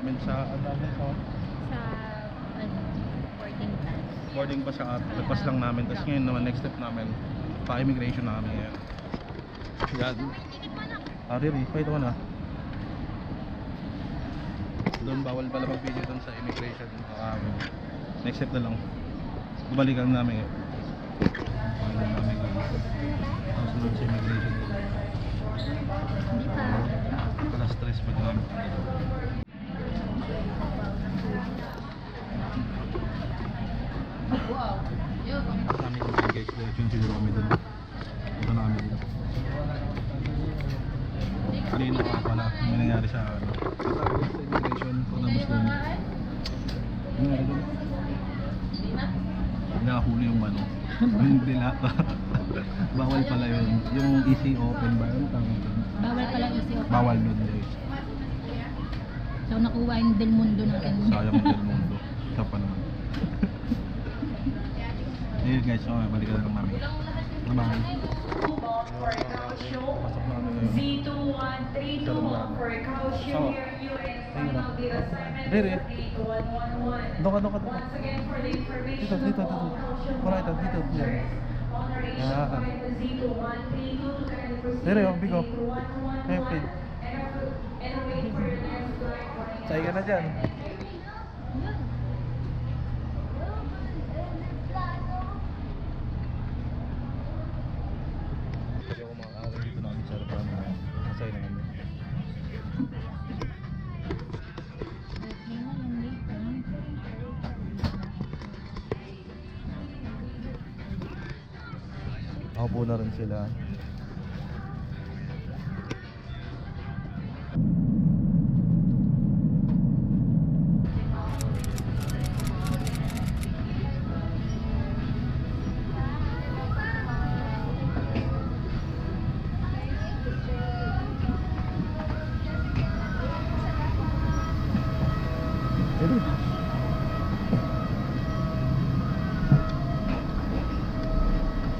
namin sa Sa ano, boarding pass. boarding pass at lagpas lang namin. Tapos ngayon naman next step namin pa-immigration namin ngayon. Yan. Riri, pa ito na. Doon bawal pala mag-video doon sa immigration. Next step na lang. Bumalikan namin. Bumalikan namin guys. Sunod sa immigration. Hindi pa. Kala stress pag namin. Kami naman guys, direction siguro kami doon. Ito na kami dito. Kanina ka pala, may nangyari sa immigration, pagtapos doon. Yung ano doon? Nakahuli yung ano, yung dilata. Bawal pala yun. Yung easy open ba yun? Bawal pala easy open. Bawal doon guys. So nakuha yung Del Mundo natin. Sayang ang Del Mundo. Isa pa naman. Ayun guys, so balikan na lang namin. Bye-bye. Pasok na namin ngayon. Z2132 for caution here US final date assignment Rere. 8111. Doon ka. Once again for the information Dito. Wala ito, dito. Honoration by the Z2132 to kindly proceed Rere, to bigo. gate 111 Okay. and wait for your next flight. Say ka na dyan. Kasi ako makakawin dito na kami sa harapan na masaya na kami. Ako po na rin sila.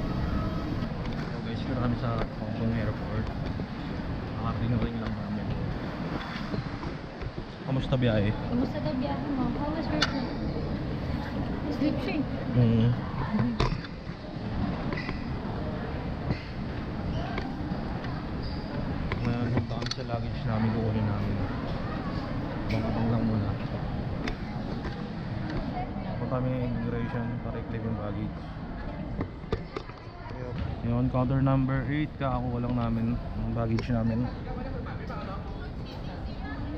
So guys, dito kami sa Hong Kong Airport. Nakarating lang namin. Kamusta biyahe? Kamusta daw biyahe mo? How was your trip? Sleep siya. Punta kami sa luggage namin, kukunin namin. Abang-abang lang muna. Punta kami ng immigration para i-claim yung baggage. Yun, counter number 8, kakakuha lang namin ang baggage namin.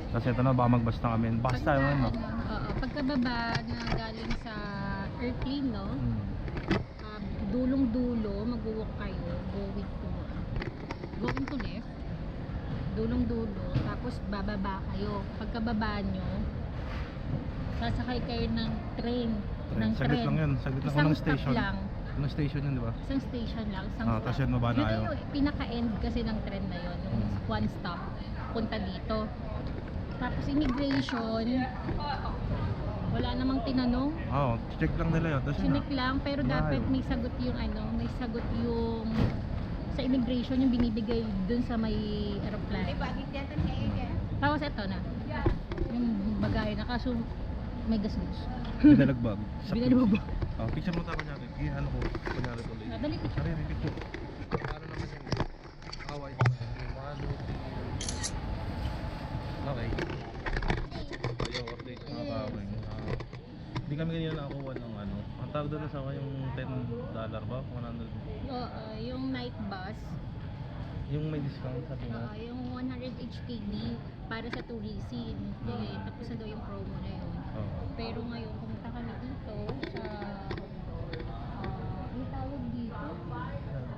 Kasi ito na, baka magbasta kami. Basta yun, no? Oo, pagkababa na galing sa airplane, no? Dulong-dulo, mag-walk kayo, going to left, dulong-dulo, tapos bababa kayo. Pagkababa nyo, sasakay kayo ng train. Saglit lang yun, saglit lang. Isang Unang stop station. lang. Unang station yun, di ba? Isang station lang, isang stop. Tapos yun, baba na Yun kayo. yung pinaka-end kasi ng train na yun, yung one stop, punta dito. Tapos immigration, wala namang tinanong. Oo, check lang nila yun. Tapos yun Sinek lang, pero Wala dapat yun. may sagot yung may sagot yung sa immigration yung binibigay dun sa may aeroplano. Tapos eto na, yung bagay na kaso may gasgas. Binalagbag. Binalagbag. Picture mo tayo kunyari. Ano ko, kunyari tuloy. Dali ko. Sorry, may picture. Ano naman yun? Away naman. Okay. Ayaw, update mga kawin. Hindi kami kanina nakakuha ng ano. Ang tawag doon sa yung $10 ba? 100. Oo, yung night bus, Yung may discount sa Pinas. yung 100 HKD para sa tourism. Tapos na daw yung promo na yun. Oo. Pero ngayon, pumunta kami dito sa ano tawag dito?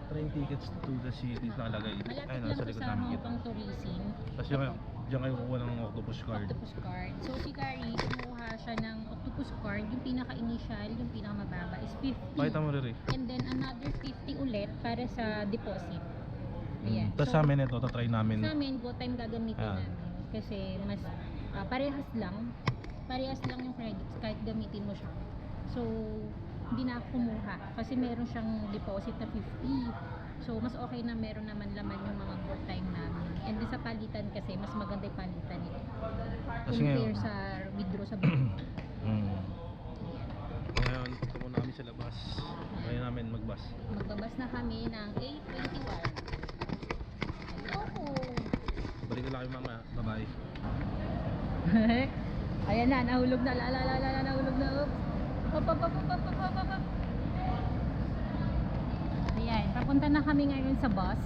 Train tickets to the city nakalagay. Malapit Ayun, lang nasa to likod sa namin Hong kita. Kong Tourism. Tapos diyan kayo kukuha ng octopus card. Octopus card. So si Carrie, kumuha siya ng octopus card. Yung pinaka-initial, yung pinaka-mababa is 50. Pakita mo rin. And then another 50 ulit para sa deposit. Ayan. Tapos sa amin ito, tatry namin. Sa amin, go time gagamitin Ah. namin. Kasi mas parehas lang. Parehas lang yung credits kahit gamitin mo siya. So, hindi na ako kumuha. Kasi meron siyang deposit na 50. So, So, mas okay na meron naman laman yung mga board time namin. And then sa palitan kasi, mas maganda yung palitan nito. Kasi Compare ngayon, sa withdraw sa bank. ngayon, punta muna kami sa labas. Kaya namin mag-bus. Magbabas na kami ng 8:21. Ayoko! Balik na lang kayo mamaya. Bye-bye. Ayan na, nahulog na. Nahulog na. Hop. Ayan, papunta na kami ngayon sa bus.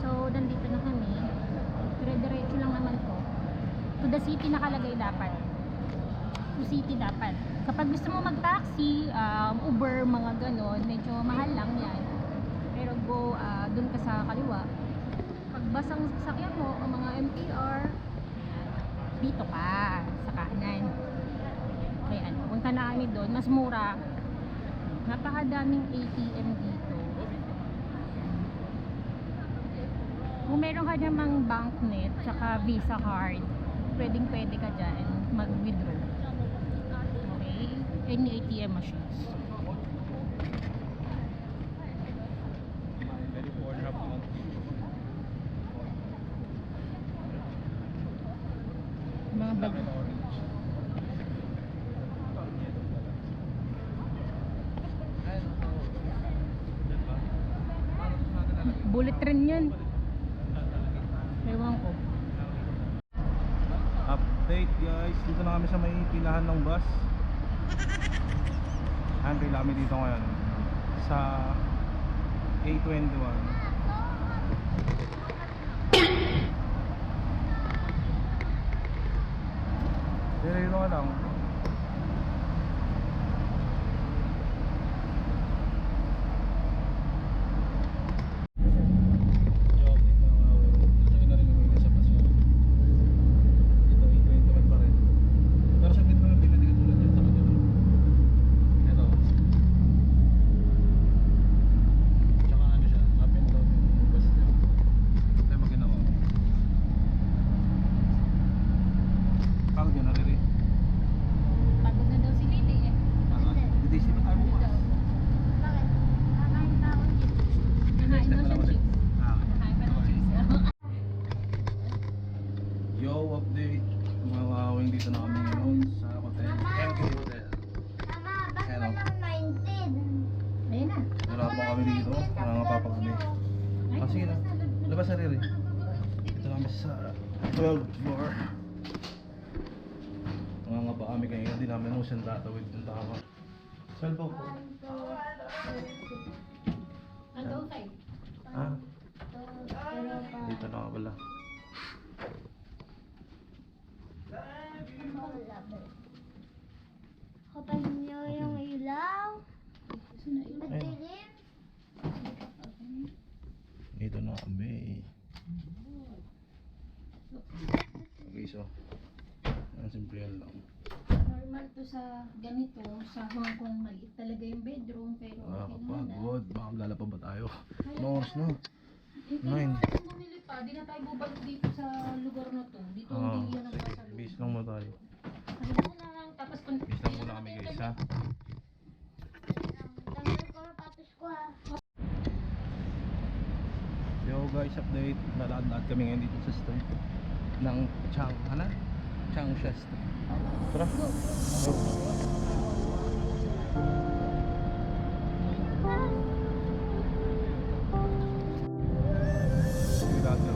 So, nandito na kami. Dire-diretso lang naman to. To the city nakalagay dapat. To city dapat. Kapag gusto mo mag-taxi, Uber, mga ganon, medyo mahal lang yan. Pero go, dun ka sa kaliwa. Pag bus ang sasakyan mo, o mga MTR, dito ka, sa kanan. Kaya punta na kami doon, mas mura. Napakadaming ATM dito. Kung meron ka namang banknet, tsaka Visa card, pwede ka dyan mag-withdraw. Okay? Any ATM machines. Very poor na po. Mga bag. Orange. Bullet train yan. Ewan ko. Update guys, dito na kami sa may pilahan ng bus. Hantay kami dito ngayon sa A21. Pero ka lang. Pagod na daw si Lily eh. Nakain daw siya chips. Nakain pa ng chips. Yo, update. Mga kawing dito na kami ngayon sa hotel. MK Hotel. Mama, ba't Hello. walang 19? Ayun na. Wala pa kami dito. Nangangapa kami. Ah, sige na. Labas na rin. Dito na kami sa 12th floor. Nangangapa kami kaya hindi namin usan tatawid yung tama. Cellphone po. Ang outside. Ah, dito na ka pala. Kapag niyo yung ilaw, madilim. Dito na kami. Okay, so ang simple yan lang. Normal to sa ganito. Sa Hong Kong maliit talaga yung bedroom. Pero okay naman na. Nakakapagod. Baka malala pa ba tayo? Anong oras na? Eh, kaya Nine. natin bumili pa. Di na tayo bubalik dito sa lugar na to. Dito hindi yan ang Sige. pasalubong. Bis lang mo tayo. Ano na lang. Tapos kung Bis lang muna kami guys ha. Tanggal ko ang patos ko ha. Yo guys, update. Nalakad-lakad kami ngayon dito sa street ng Changsha Street. Tara. Go. Sige dati.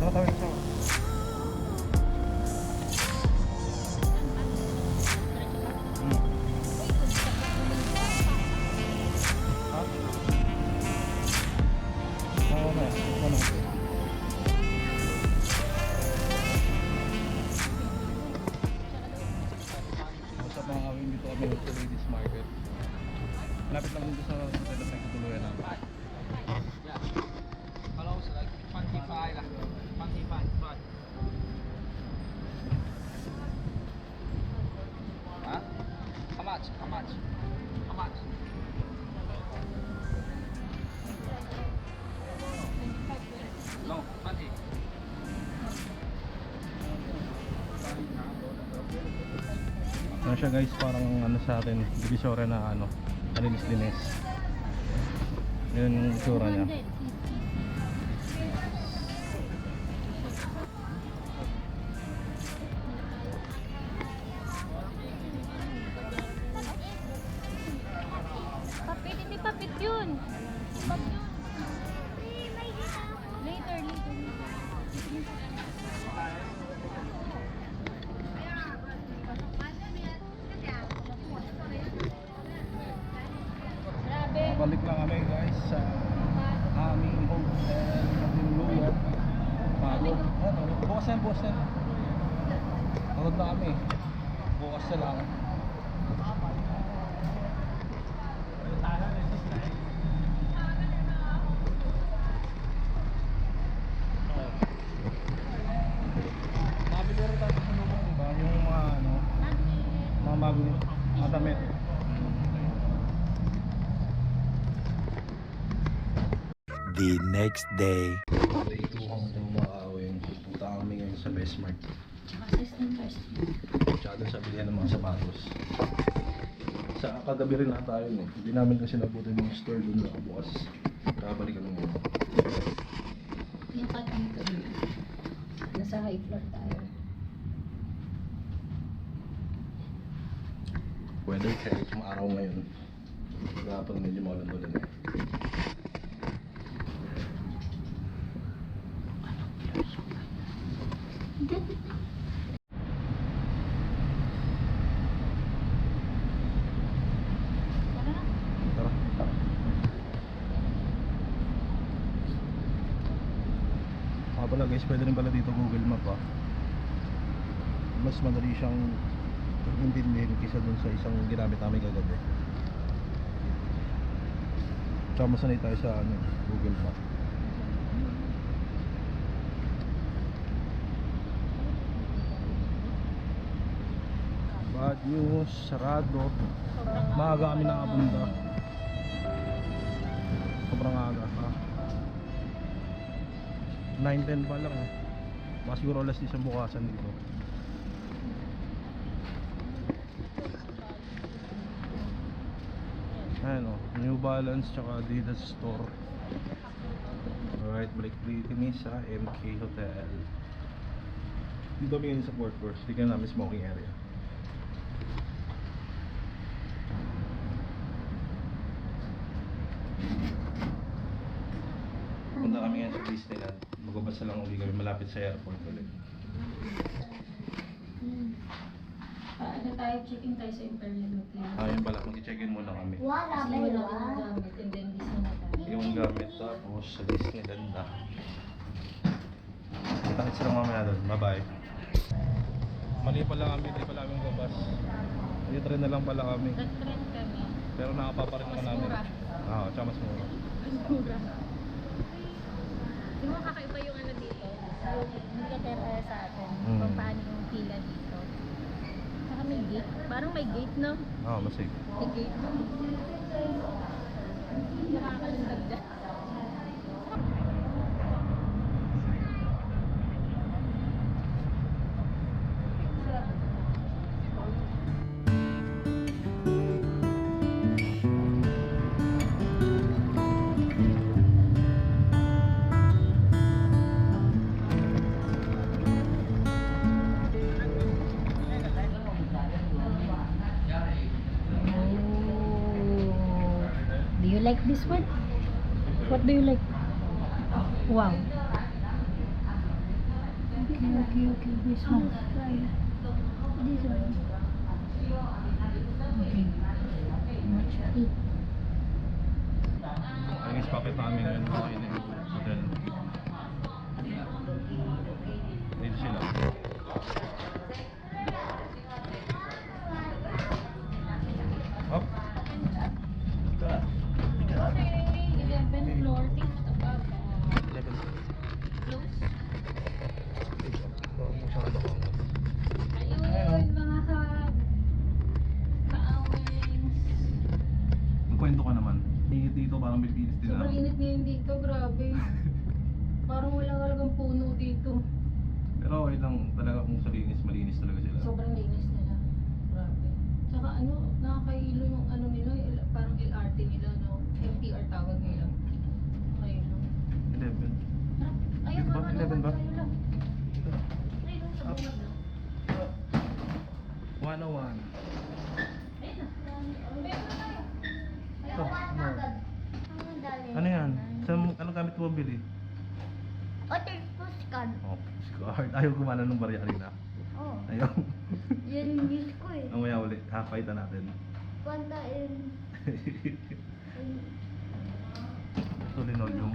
Nakatawin siya. siya guys, parang ano sa atin, divisoria na ano, malinis-linis. Yun yung itsura niya. 200. Papit, hindi papit yun. Papit yun. Later, later. Grabe. Balik lang kami guys sa aming hotel ng Luwag. Pagod. Ano, bukas na, bukas na. Pagod na kami. Bukas na lang. Mabili rin tayo sa Luwag, diba? Yung mga ano, mga bagong mga damit. The next day. Day 2 hanggang maawing pupunta kami ngayon sa Bestmart. Tsaka dun sa bilihan ng mga sapatos. Sa kagabi rin na tayo eh. Hindi namin kasi nabutin yung store dun na bukas. Kakabalik kami ngayon. Yung kating kami. Nasa high floor tayo. Weather check, maaraw ngayon. Kapag medyo maulan-ulan eh. Tara. Pala guys, pwede rin pala dito Google Map ah. Mas madali siyang intindihin kaysa dun sa isang ginamit namin kagabi. Tsaka masanay tayo sa ano, Google Map. Bad news, sarado. Maaga kami nakapunta. Sobrang aga ha. 9:10 pa lang eh. Baka siguro alas 10 ang bukasan dito. Ayan o, New Balance tsaka Adidas store. Alright, balik dito ni sa MK Hotel. Dito kami ngayon sa fourth floor. Tingnan namin smoking area. Punta kami ngayon sa Disneyland. Magbabasa lang uli kami malapit sa airport ulit. Ano tayo, checking tayo sa Imperial Hotel. Ayun pala, mag-check-in muna kami. Wala, Kasi may wala wala. tayong gamit and then Disney na tayo. Yung gamit tapos sa Disneyland na. Kita-kits lang mamaya doon. Bye-bye. Mali pala kami, hindi pala kami babas. I-train na lang pala kami. Nag-trend kami. Pero nakapaparin naman Mas namin. mura. Oo, tsaka mas mura. Mas mura. Di mo kakaiba yung ano dito? Yung Inglaterra sa atin. Kung paano yung pila dito. Saka may gate. Parang may gate, no? Oo, masig. May gate. Nakakalundag dyan. Do you like this one? What do you like? Wow. Okay. This one. This one. Okay. Much eat. Ay guys, papit na kami ngayon sa hotel. Dito sila. Up. Okay, 11 floor. Tingnan mo ito ba? Level. Close. Masyado ako. Ayun, mga ka-awings. Magkwento ka naman. Dito parang may pinis din Sobrang na. init ngayon dito, grabe. Parang walang halagang puno dito. Pero okay lang talaga kung sa linis, malinis talaga sila. Sobrang linis nila. Grabe. Tsaka ano, nakakailo yung ano nila, parang LRT nila, no? MTR tawag nila. Nakakailo. 11. Ayun, Dito ba? 11 ba? Ayun sa Up. bungad, no? 101. Ayun na. Ayun na tayo. Ito, ano? Ang dali. Ano yan? Ano gamit mo bili? Hotel Puskan. Oh, card. Ayaw kumana ng barya kanina. Oh, Ayaw. yan yung news ko eh. Mamaya ulit. Hakaitan natin. Kwanta in... Ito linoleum.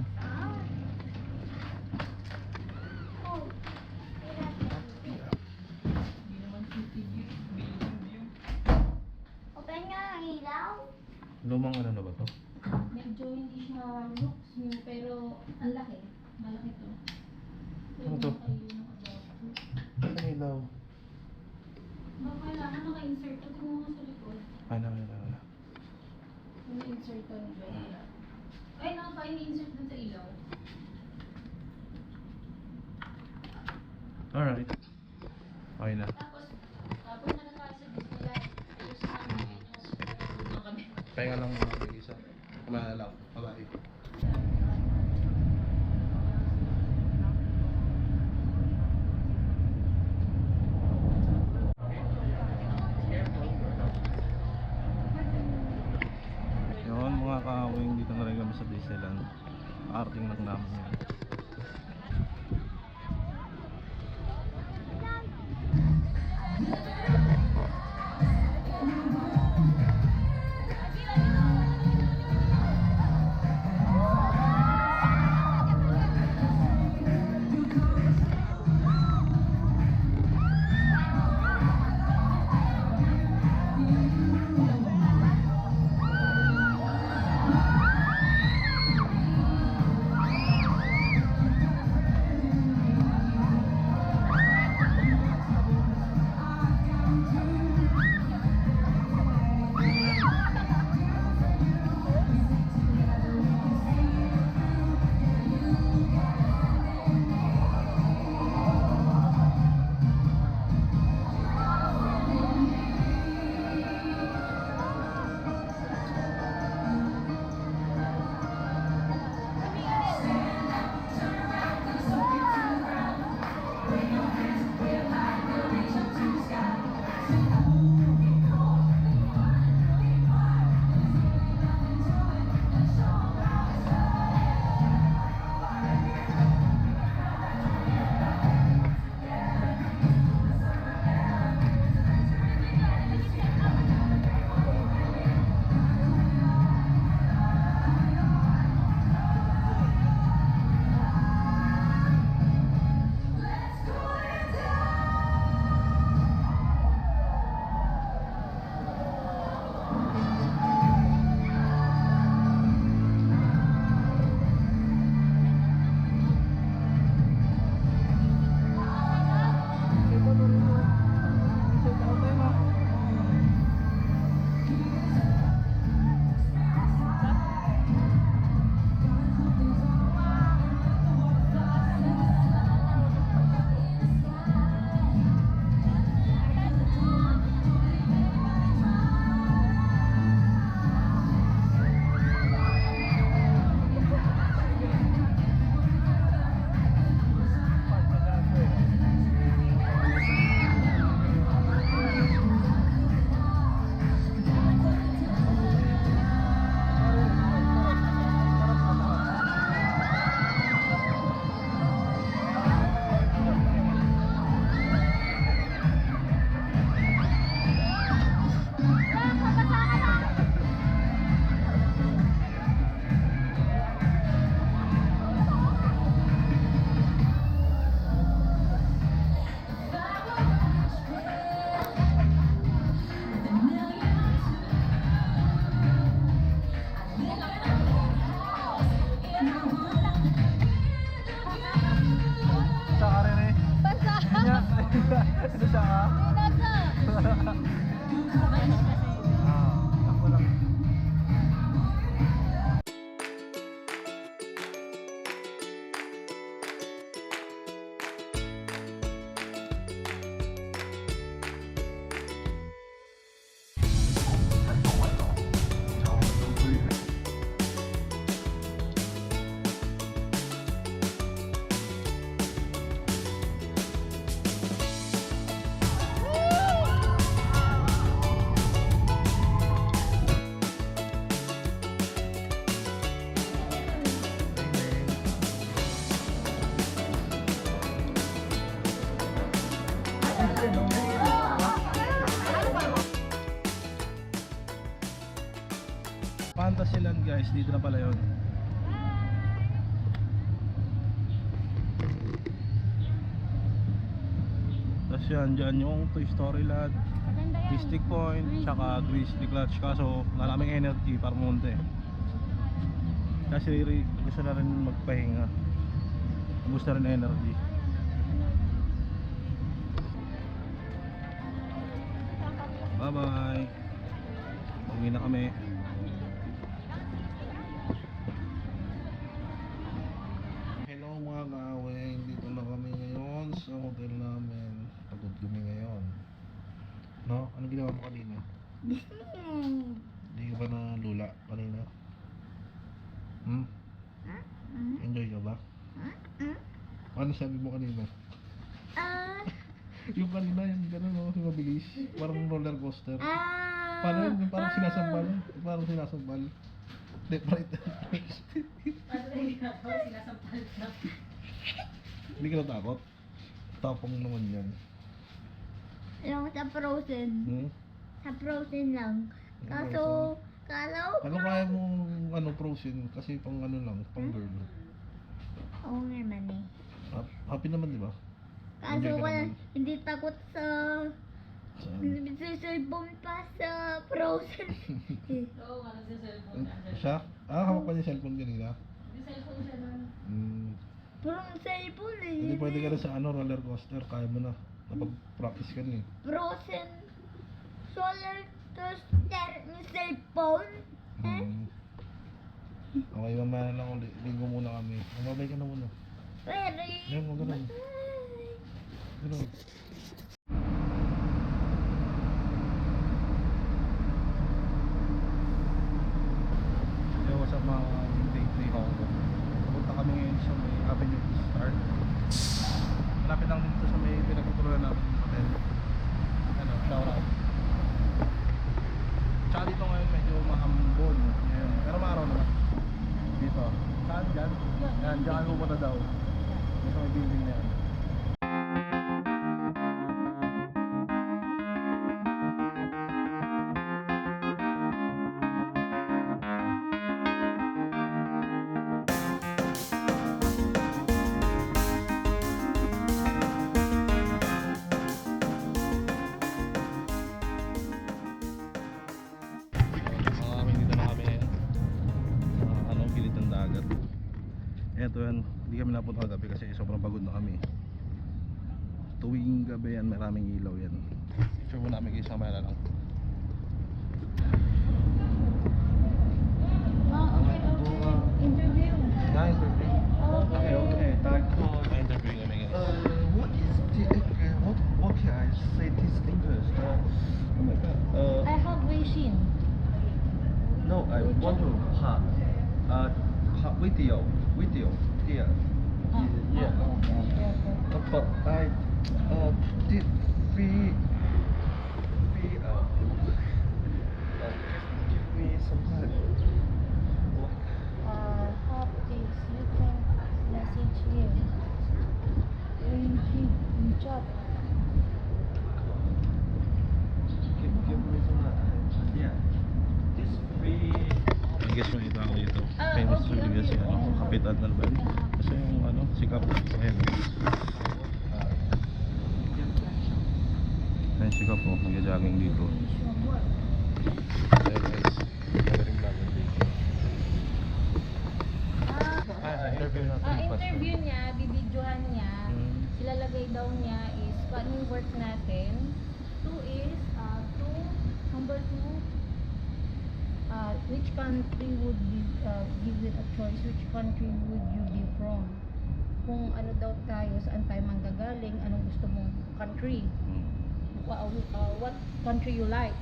Oh. Hindi naman CCTV. Open nga ang ilaw. Lumang ano na ba to? Medyo hindi siya looks new, pero ang laki. Malaki to. Ano to? Ayun ang adapter. Ano ilaw? Baka kailangan naka-insert ito mo sa likod. Ano. Yung insert to ni Joya. Ay, naka-insert dun sa ilaw. Alright. Okay na. Tapos na tayo sa Disneyland. Ayos na namin yung super kami. Pahinga lang muna ako isa. Kumana lang. Bye-bye. Yun mga kakawing, dito na rin kami sa Disneyland. Arting lang namin yan. dito na pala yun. Tapos yan, dyan yung Toy Story Land, Maganda yan. Mystic Point, tsaka Grizzly Clutch. Kaso maraming energy para munti. Kasi gusto na rin magpahinga. Ubus na rin energy. Bye bye. Uwi na kami. Hello mga kaaweng, dito na kami ngayon sa hotel namin. Pagod kami ngayon. No? Ano ginawa mo kanina? Hindi ka ba na lula kanina? Enjoy ka ba? Ano sabi mo kanina? Yung kanina, yung gano'n, no? Yung mabilis. Parang roller coaster. Paano yun? Yung parang sinasambal. Parang sinasambal. Hindi, parang Hindi ka natakot? Tapang naman yan. Yung sa Frozen. Hmm? Sa Frozen lang. Kaso, Ano kaya mong Frozen? Kasi pang ano lang, pang girl. oo naman eh. Happy naman, di ba? Kaso Enjoy ka wala, naman. hindi takot sa cellphone pa sa Frozen. Oo, ano sa cellphone. Siya? Hawak pa niya yung cellphone kanina. Yung cellphone siya nun. Purong cellphone eh. Hindi pwede ka na sa roller coaster, kaya mo na. Napag-practice ka na eh. Frozen. Solar toaster ni cellphone. Okay, mamaya na lang ulit. Linggo muna kami. Mamabay ka na muna. Pero Yan, mo ganun. Ganun. Yo, what's up mga day 3 Hong Kong? Pupunta kami ngayon sa may Avenue Star. Malapit lang dito sa may pinagkukuloan namin yung hotel. Ano, shout out. Tsaka dito ngayon medyo mahambon. Ngayon. Pero maaraw naman. Dito. Saan dyan? Yan, dyan kami pupunta daw. Sa may building na yan. Dito na kami ngayon. Gilid ng dagat. Eto yan, hindi kami napunta kagabi kasi sobrang pagod na kami. Tuwing gabi yan, maraming ilaw yan. Picture mo namin kayo sa kamera lang. Interview. Na-interview. Okay, okay. Na-interview kami ngayon. What is the what can I say this English? Oh my god. I have Weixin. No, I want to have video here. Yeah. But I did free give me some time. Have this. You can message him. In chat. Give me some time. Yeah. This free. I guess may ito ako dito. Famous to live si Kapitan Albert. Kasi yung sikap. Ayan. Ayan sikap po. Mag-jogging dito. Ayan guys. Gathering vlogger dito. Interview niya, bibidyohan niya. Ilalagay daw niya is kung ano yung work natin. Number two, which country would be, give it a choice, which country would you be from? Kung ano daw tayo, saan tayo manggagaling, anong gusto mong country, what country you like.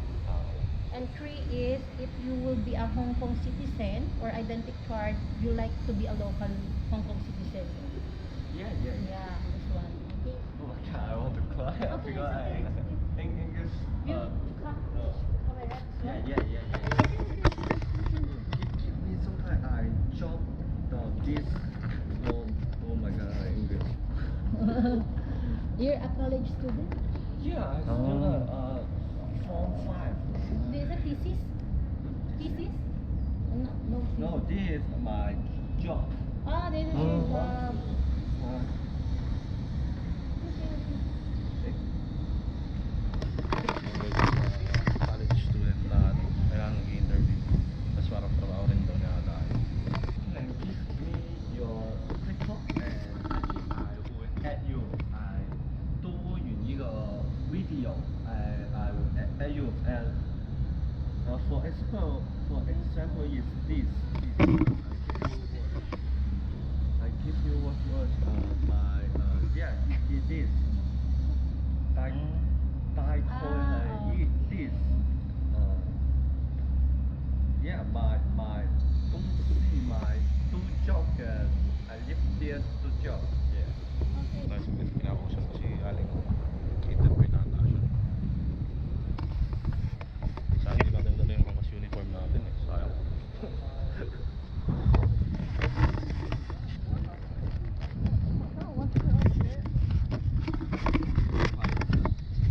And three is, if you will be a Hong Kong citizen or identity card, you like to be a local Hong Kong citizen. Yeah. Yeah, this one. Okay. Oh my god, I want to cry. I Okay, forgot it's okay. English. You come, camera. Yeah. Give me some time. I drop this. Oh my god, English. You're a college student? Yeah, I still Form 5. This is a thesis? Thesis? No, this is my job. Ah, this is Oh. College student na kailangan nag-interview. Tapos parang trabaho rin daw niya tayo. And give me your TikTok and I will add you. I 多远一个 video I will add you and for example is this. I give you what was my yeah this. I eat this. Yeah, my 公司 my two job and I live there two job. Yeah. Tapos pinakausap ko si Aling interview na ata siya. Saan hindi natin dala yung mas uniform natin eh. Sayang.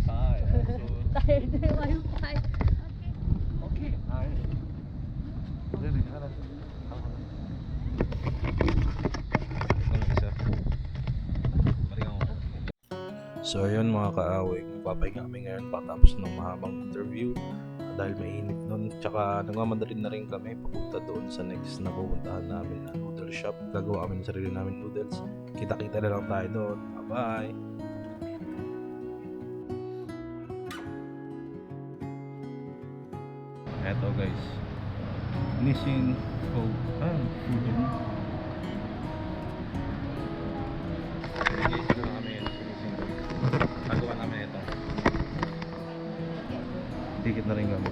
Hi. Tired na yung wifi. Okay. I Really, harap. Ano isa? Paring ako. So ayun mga kaaway, magpapahinga kami ngayon patapos ng mahabang interview dahil mainit nun. Tsaka nagmamadali na rin kami papunta doon sa next na pupuntahan namin na noodle shop. Gagawa kami ng sarili namin noodles. Kita-kita na lang tayo doon. Bye-bye! Eto guys, Nissin food guys, na kami yun sa Nissin food. Nagawa namin ito. Tikit na rin kami.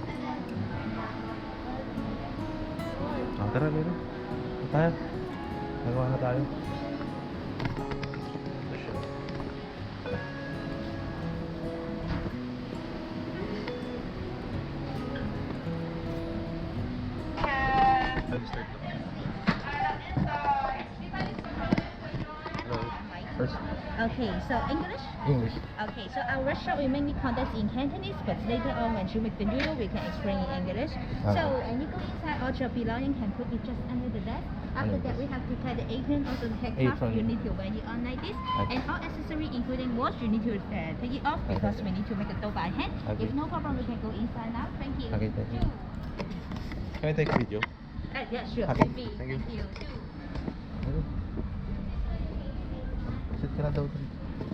Tara meron. Tayo. Nagawa na tayo. Ito siya. Start na. Hello. First Okay, so English? English. Okay, so our restaurant we mainly conduct in Cantonese, but later on when you make the noodle, we can explain in English. So when you go inside, all your belongings can put it just under the desk. After that, we have prepared the apron, also the headcloth. Apron. You need to wear it on like this, Okay. and all accessory, including watch, you need to take it off because we need to make a dough by hand. Okay. If no problem, we can go inside now. Thank you. Okay, thank you. Can I take a video? Yeah, sure. Okay, Maybe. thank you. Thank you. Hello. Sit ka na daw.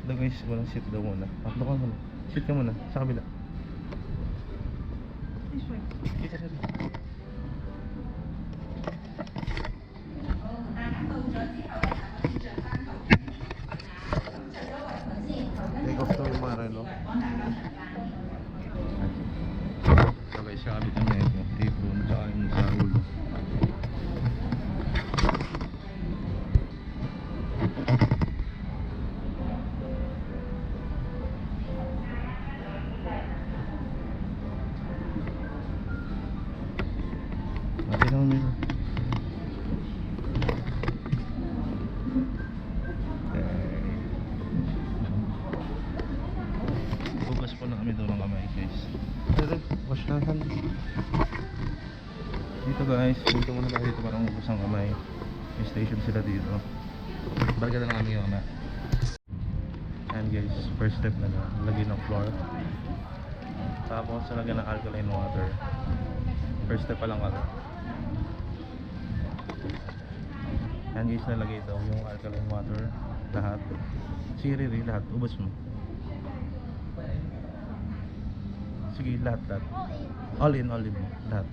Daw guys, walang sit daw muna. Takbo ka muna. Sit ka muna. Sa kabila. This way. Sit ka sa take off daw yung mga relo. So guys, kakabit na ito. Apron, tsaka yung sa ulo. Mati naman meron. Bukas po na kami doon ng kamay guys. Pero, wash na hand. Dito guys, punta muna tayo dito para ubos ang kamay. May station sila dito. Barga na lang kami yung kamay. And guys, first step na lang. Lagyan ng floor. Tapos lagyan ng alkaline water. First step pa lang kami. And guys, nalagay daw yung alkaline water. Lahat. Sige Riri, lahat. Ubos mo. Sige, lahat. All in mo. Lahat.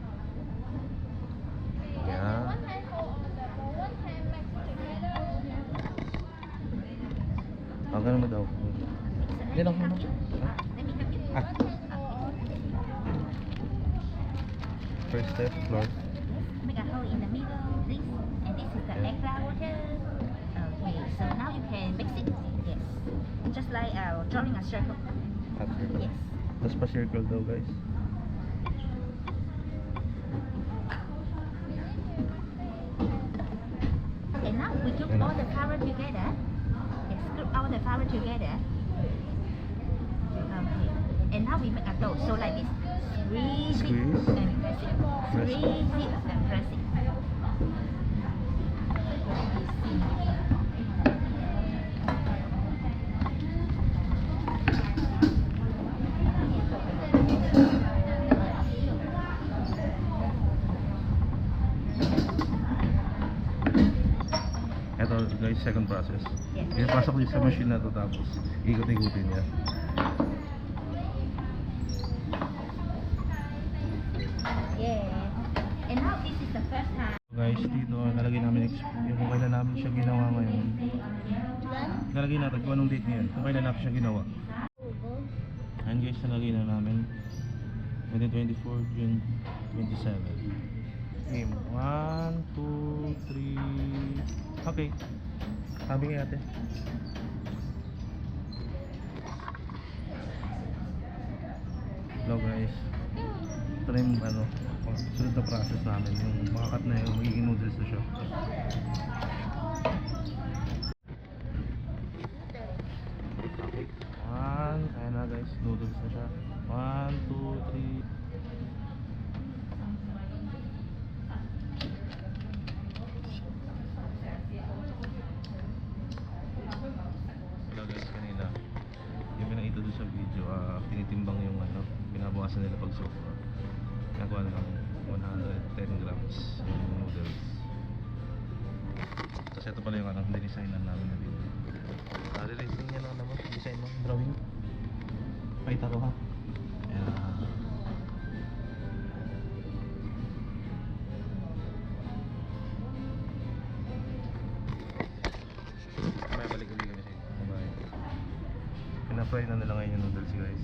Yan. Ang ganun mo daw. Hindi lang mo. Ah. First step, floor. Make a hole in the middle, this, and this is the Okay. extra water. Okay, so now you can mix it. Yes. Just like drawing a circle. After. Yes. Tapos pa-circle daw guys. And now we group all the flour together. Yes, group all the flour together. Okay. And now we make a dough. So like this. Squeeze it Squeeze. and press it. Press. Squeeze it and press it. Ito guys, second process. Yes. Ipapasok niyo sa machine na to tapos ikot-ikutin niya. Yeah. And now this is the first time. Guys, dito nalagay namin yung kung kailan namin siya ginawa ngayon. Nalagay natin kung anong date ngayon, kung kailan natin siya ginawa. Ayan guys, nalagay na namin 2024 June 27. Game 1, 2, 3. Okay. Sabi nga ate. Hello guys. Ito na yung sunod na process namin. Yung makakat na yung magiging noodles na siya. Okay. Ayan na guys, noodles na siya. 1, 2, 3. Hello guys, kanina yung pinakita doon sa video, tinitimbang yung binabawasan nila pag sobra. Nagawa na lang 110 grams yung noodles. Tapos ito pala yung dinesignan namin na video. Relating niya lang naman, design mo, drawing. Pakita ko ha. Ayan. May balik ulit kami sa inyo. Bye. Pinafry na nila ngayon yung noodles guys.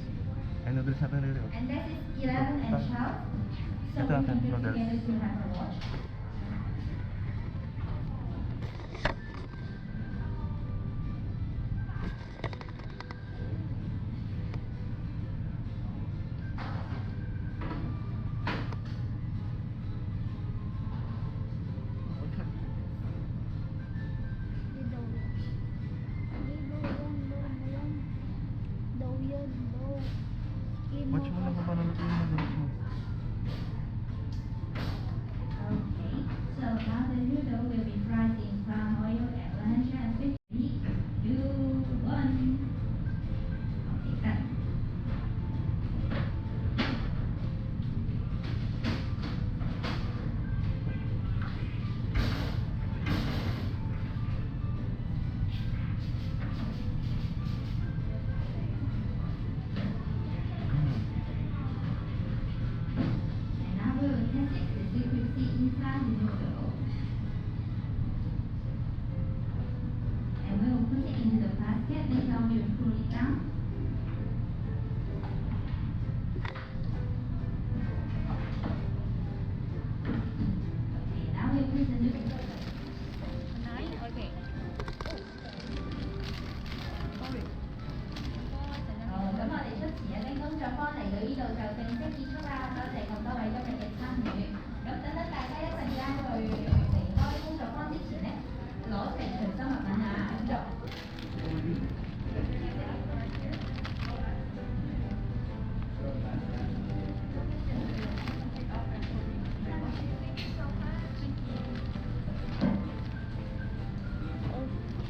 Ay, noodles natin rin. And that is 11 and 12. So Ito we natin, can do noodles. together to have a watch. Watch mo lang kung paano natin yung noodles mo. Okay, so now the noodle will be fried in palm oil at 150. 2, 1. Okay, cut. And now we will test it to see if we see inside the noodle. And we will put it into the basket. Later on we will cool it down. Okay, now we put the noodle. Okay. 好，咁我哋出前一啲工作坊嚟到呢度就正式結束啦，多謝咁多位今日嘅參與。咁等等大家一陣間去離開工作坊之前呢，攞齊隨身物品啊，咁就。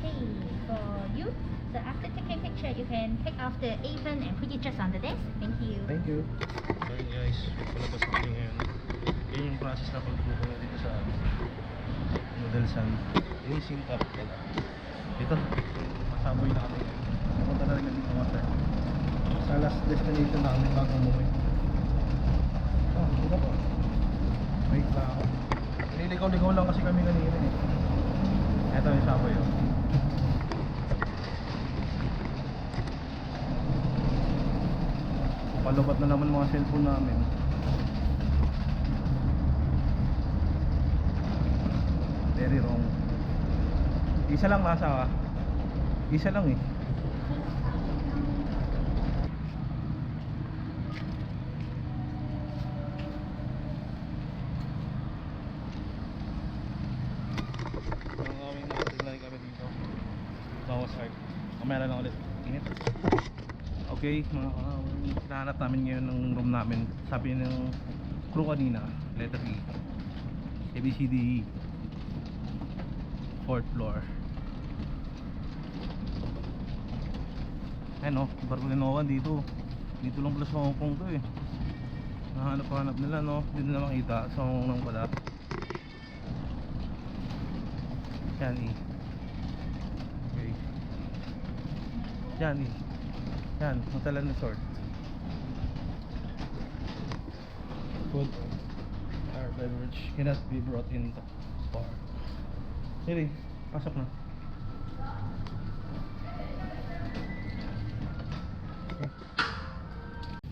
Okay, for you. So after taking picture, you can take off the apron and put it just on the desk. Thank you. Thank you. So yun guys, palabas na kami ngayon. Yun yung process na pagluto na dito sa noodles and racing cup. Dito, masaboy na kami. Napunta na rin kami dito mata. Sa last destination namin bago umuwi. Oh, dito po. Wait lang ako. Nililigaw-ligaw lang kasi kami kanina eh. Ito yung saboy oh. Palubat na naman mga cellphone namin. Very wrong. Isa lang nasa isa lang eh. Ang aming nakatingnan kami dito. Bawas heart. Kamera lang ulit. Init. Okay, mga hinahanap namin ngayon ng room namin. Sabi ng crew kanina, letter E. ABCDE. 4th floor. Ayan o, Barcelona dito. Dito lang pala sa Hong Kong to eh. Nahanap nila no, dito na makita sa Hong Kong pala. Yan eh. Yan eh. Yan, hotel and resort. Food or beverage cannot be brought in the bar. Sige, pasok na. Okay.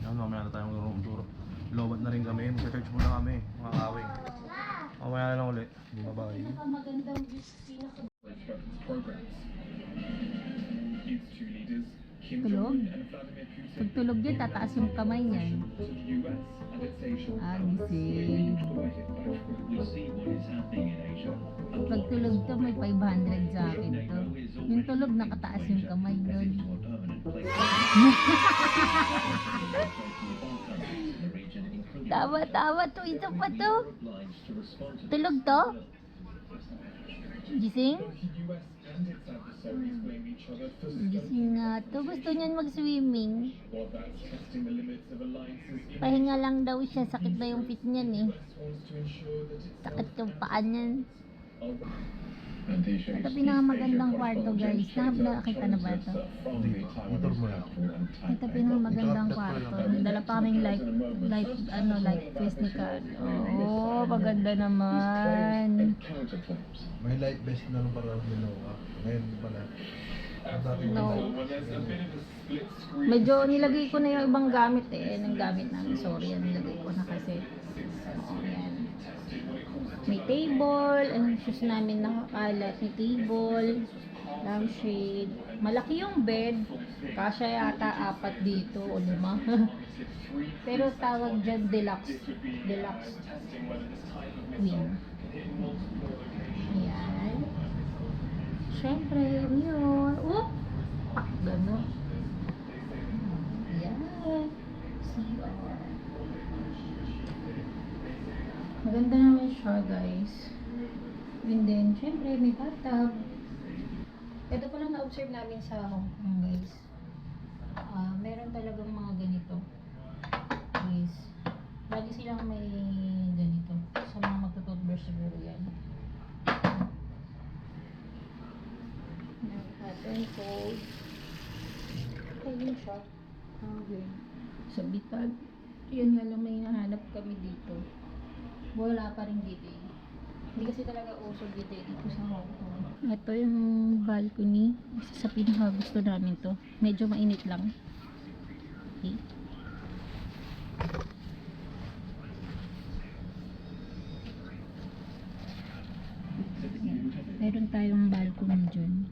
Yan, mamaya na tayo mag-room tour. Lowbat na rin kami, mag-charge muna kami, mga kawing. Mamaya na lang ulit. Bye-bye. Magandang view sa pinaka... Tulog? Pag tulog yun, tataas yung kamay niyan. Gising. Pag tulog to, may 500 sa akin to. Yung tulog, nakataas yung kamay nun. Tawa to, ito pa to. Tulog to? Gising? Gising nga to. Gusto niyan mag-swimming. Pahinga lang daw siya. Sakit na yung feet niyan eh. Sakit yung paa niyan. Ito pinakamagandang kwarto guys. Nakita na ba ito? Motor mo lang. Ito pinakamagandang kwarto. Dala pa kaming light face ni Kat. Oo, maganda naman. May light vest na lang para ginawa. Ngayon pala. No. Medyo nilagay ko na yung ibang gamit eh. Anong gamit namin? Sorry, nilagay ko na kasi. Ayan. May table. Ang shoes namin nakakalat. May table. Lampshade. Malaki yung bed. Kasya yata 4 dito o 5. Pero tawag dyan deluxe. Deluxe queen. Ayan. Siyempre, yun. Oop! Pak, gano'n. Ayan. CR. Maganda naman siya, guys. And then, siyempre, may bathtub. Ito pala na-observe namin sa Hong Kong, guys. Meron talagang mga ganito. Guys. Lagi silang may ganito. Sa mga magtututbrush siguro yan. Hot and cold. Ayun siya. Okay. Sa bitag. Yun nga lang may nahanap kami dito. Wala pa rin dito eh. Hindi kasi talaga uso dito eh. Dito sa Hong Kong. Ito yung balcony. Isa sa pinaka gusto namin to. Medyo mainit lang. Okay. Meron tayong balcony dyan.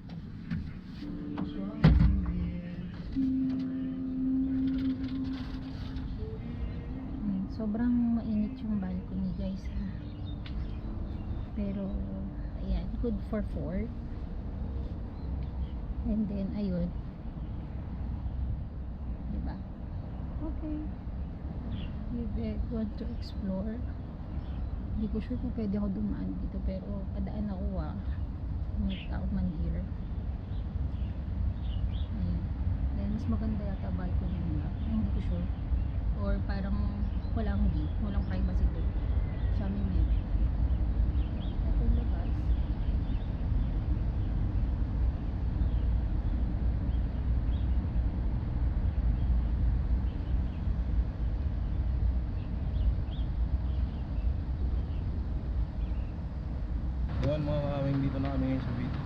Sobrang mainit yung balcony guys ha. Pero ayan, good for 4. And then ayun, diba? Okay, we want to explore. Hindi ko sure kung pwede ako dumaan dito, pero padaan ako may tao man here. Ayan. Then mas maganda yata balcony nila, hindi ko sure, or parang walang gate, walang privacy doon sa amin yun. Ito yung labas. Yun mga kaming, dito na kami ngayon sa beach.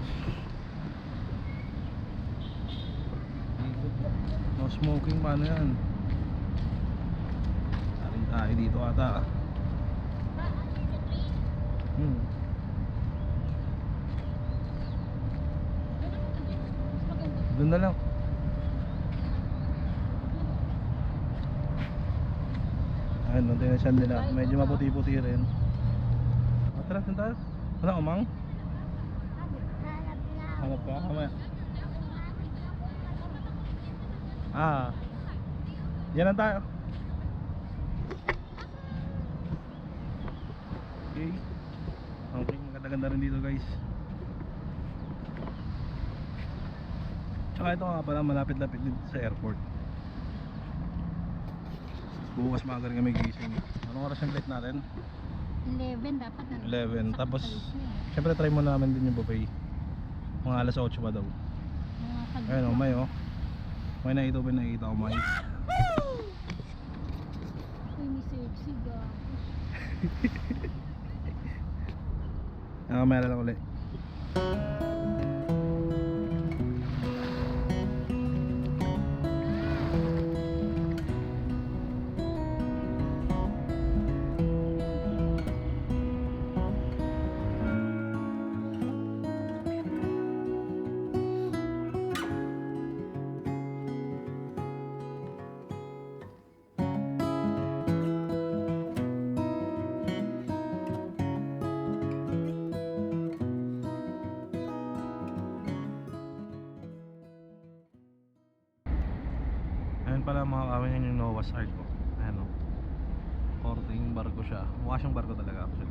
No smoking pa na yan. Tarin tayo dito ata. Doon na lang. Ayun, nandun na siya nila. Medyo maputi-puti rin. Tara, saan tayo? Wala umang? Hanap ka? Kamaya. Yan lang tayo. Okay. Okay, maganda-ganda rin dito guys. Tsaka ito nga pala, malapit-lapit dito sa airport. Bukas maaga rin kami gising. Anong oras yung flight natin? 11 dapat na. 11. Tapos syempre try muna namin din yung buffet. Mga alas 8 pa daw. Ayun o, may o. May nakita ko mais. Ay, may sexy ga. Meron lang ulit. Ayan pala mga kawin, yan yung Noah's Ark ko. Ayan o. Korting barko siya. Mukha siyang barko talaga actually.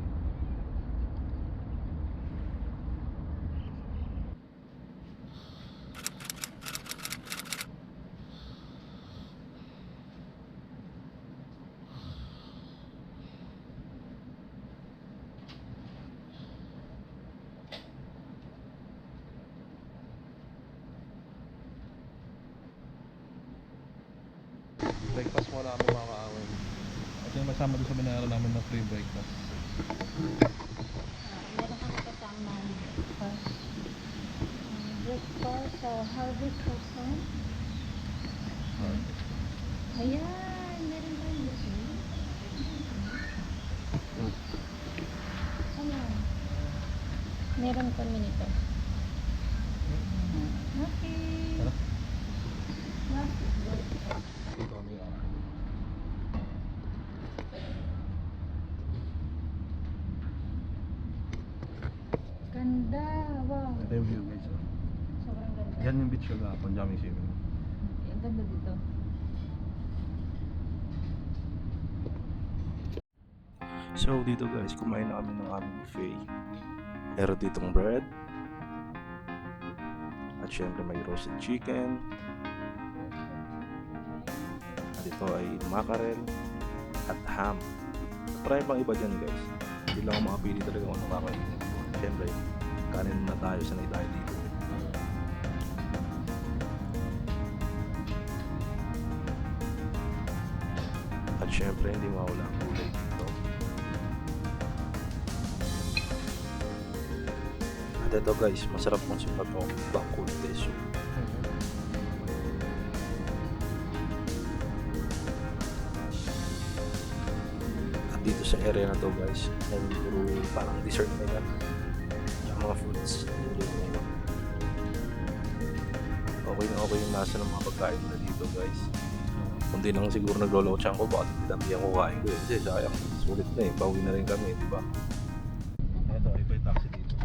Breakfast muna kami mga kaawin. At yung masama doon sa binayaran namin na free breakfast. Meron kami kasama breakfast. Breakfast sa Harvest Croissant. Ayan, meron ba yung buffet? Ano? Meron kami nito. Okay. Tara. Okay. Dito kami Ganda. Wow. Ito yung view guys. Sobrang ganda. Yan yung beach na Panjami Swimming. Ang ganda dito. So dito guys, kumain na kami ng aming buffet. Meron ditong bread. At syempre may roasted chicken. At ito ay mackerel at ham. Try pang iba dyan guys. Hindi lang ako makapili talaga kung ano kakainin. Syempre, kanin na tayo, sanay tayo dito. At syempre, hindi mawala ang gulay dito. At ito guys, masarap mong sipat o bangkod deso. At dito sa area na to guys, ay puro parang dessert na yan. Tsaka mga fruits. Okay na okay yung nasa ng mga pagkain na dito guys. Kung di lang siguro naglolo ko ko, baka dami ang kukain ko eh. Kasi sayang, sulit na eh, pauwi na rin kami, di ba? Ito, iba yung taxi dito.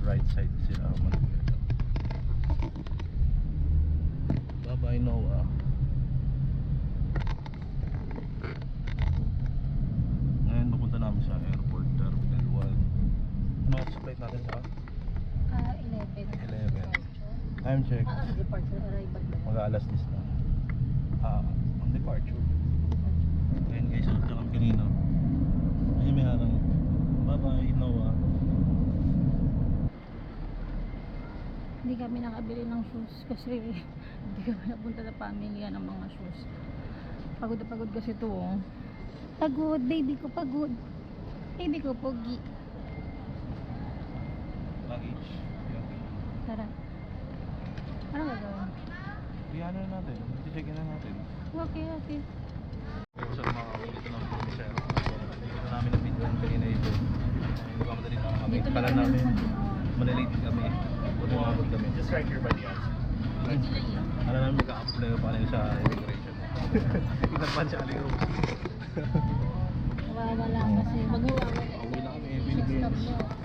Right side sila Manila. Bye-bye Noah. Ngayon pupunta namin sa airport Terminal 1. Ano ang flight natin sa 11. 11. Time check. Departure arrival. Mag-aalas 10 na. On departure. Ngayon guys, punta kami kanina. Ay may harang. Bye-bye Noah. Hindi kami nakabili ng shoes kasi hindi kami napunta sa family ng mga shoes. Pagod na pagod kasi ito oh. Pagod, baby ko pagod. Baby ko pogi. Luggage. Tara. Ano gagawin? Iyan na natin. I-check-in na natin. Okay, okay. So mga dito na kami sa airport. Dito na namin nabintan kanina ito. Hindi pa madali na kami. Dito Kala na namin kami. malilate kami. Puno umabot kami. Just right here by the outside. Kala namin mag-a-apply pa rin sa immigration. Inapan siya aliw. Kawawa lang kasi mag-uwi. Uwi na kami. Stop Philippines. mo.